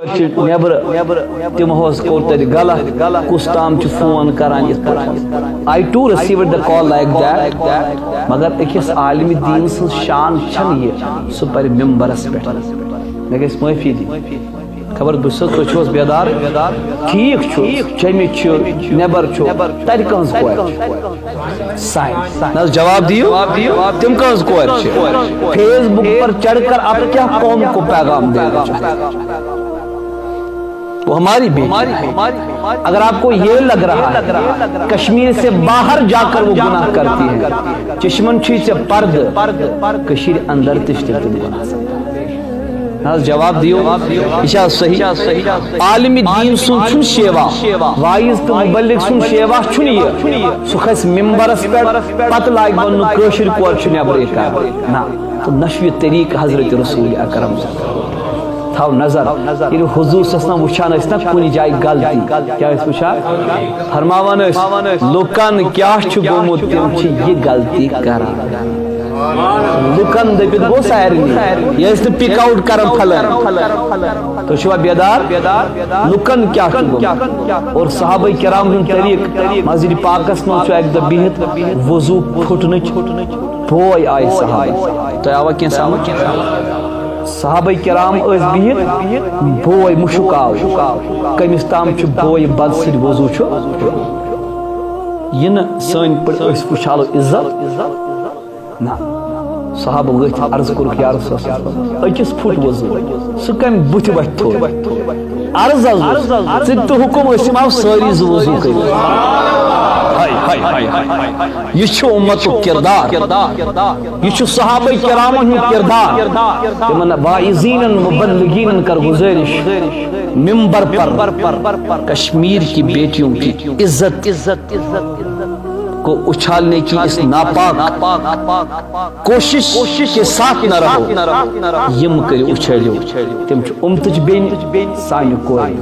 نبر تم کور تر غلط کس تام فون کران I to receive the call like that مگر اکس عالم دین سن شان چھن یہ سہ پر ممبرس پہ مے گژھِ معافی دی خبر بس تھی بیدار ٹھیک چمت نبر تر کہز کور سائن جواب دیو تم کہز کور فیس بک پر چڑھ کر اب کیا قوم کو پیغام دینا چاہتے وہ ہماری اگر آپ کو یہ لگ رہا ہے کشمیر سے باہر جا کر وہ گناہ کرتی ہے چشمن چھی سے پرد کشیر اندر تشتر تم گناہ سکتا جواب دیو اشاہ صحیح عالم دین سن چھن شیوا وائز تو مبلغ سن شیوا چھن یہ سخص ممبرس پر پت لائک بنو کوشر کور چھن ابر کار نا تو نشوی طریق حضرت رسول اکرم تھاو نظر یہ حضور صلی اللہ علیہ وسلم وچھان اس نا کنی جائے غلطی کیا اس وچھان فرماوان اس لوکان کیا چھو گومت تم چھ یہ غلطی کرا لکن دبت گو سارنی یہ پک آؤٹ کرن پھلن تو شوا بیدار لکن کیا اور صحابہ کرام ہن طریق مسجد پاکس من چھ ایک بہت وضو پھٹنچ بوئے آئے صحابہ تو آوا کیا سمجھ صحابہ کرام اس بہت بوئے مشک آو کمس تام چھ بوئے بد سید وضو چھ یہ نا سن پر اس پچھالو عزت نا صحابہ گئی عرض کر یا رسول اللہ اکس پھٹ وضو سہ کم بت وت تھو عرض ژٕ تہِ حکم ٲسِم آو سٲری وضو کٔرِتھ یہ چھُ اُمتُک کردار یہ چھُ صحابہ کرامن ہُنٛد کردار تمن واعظین مبلغین کر گزارش ممبر پر کشمیر کی بیٹیوں کی عزت کو اچھالنے کی اس ناپاک کوشش کے ساتھ نہ رہو یم کر اچھلیو تم چھ امتج بین سانہ کوئی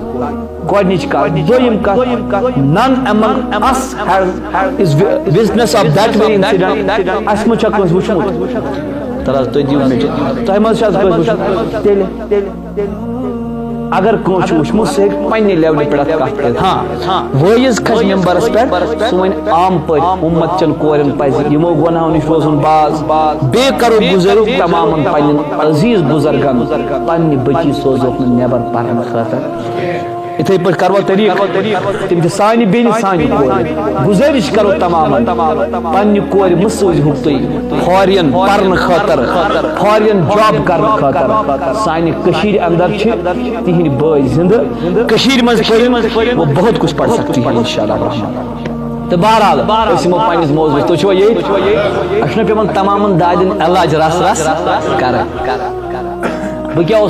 گۄڈنِچ کتھ دوٚیِم کتھ none among us is witness of that very incident اس منٛز چھا کٲنٛسہِ وٕچھمُت ترٛا تُہۍ دِیِو مےٚ تۄہہِ منٛز چھا کٲنٛسہِ وٕچھمُت تیٚلہِ اگر کٲنٛسہِ وٕچھمُت سُہ ہیٚکہِ پننہِ لیولہِ پٮ۪ٹھ کتھ کٔرِتھ ہاں وٲیِز کھسہِ ممبرس پٮ۪ٹھ سُہ وَنہِ عام پٲٹھۍ اُمت چٮ۪ن کورٮ۪ن پزِ یِمو گۄناہو نِش روزُن باز بیٚیہِ کرو گُزٲرِش تمامن پننٮ۪ن عزیٖز بُزرگن پننہِ بچی سوزوکھ نہٕ نٮ۪بر پرنہٕ خٲطرٕ اتھے پہ کرو طریق تم سانہ بیٚنہِ سانہ کورِ گزارش کرو تمام پنہ کور مہ سوزہوکھ تُہۍ فارین پرنہٕ خٲطرٕ فارین جاب کرنہٕ خٲطرٕ سانہ کشیر اندر چھ تہندۍ بٲے زندٕ کشیر منٛز پٔرِتھ وہ بہت کچھ پڑھ سکتی ہے انشاءاللہ الرحمن تو بہرحال أسۍ یِمو پننِس موضوعس تُہۍ چھِوا ییٚتہِ اَسہِ چھُنہ پیوان تمامن دادٮ۪ن علاج رس کرٕنۍ بہٕ کیٛاہ اوسُس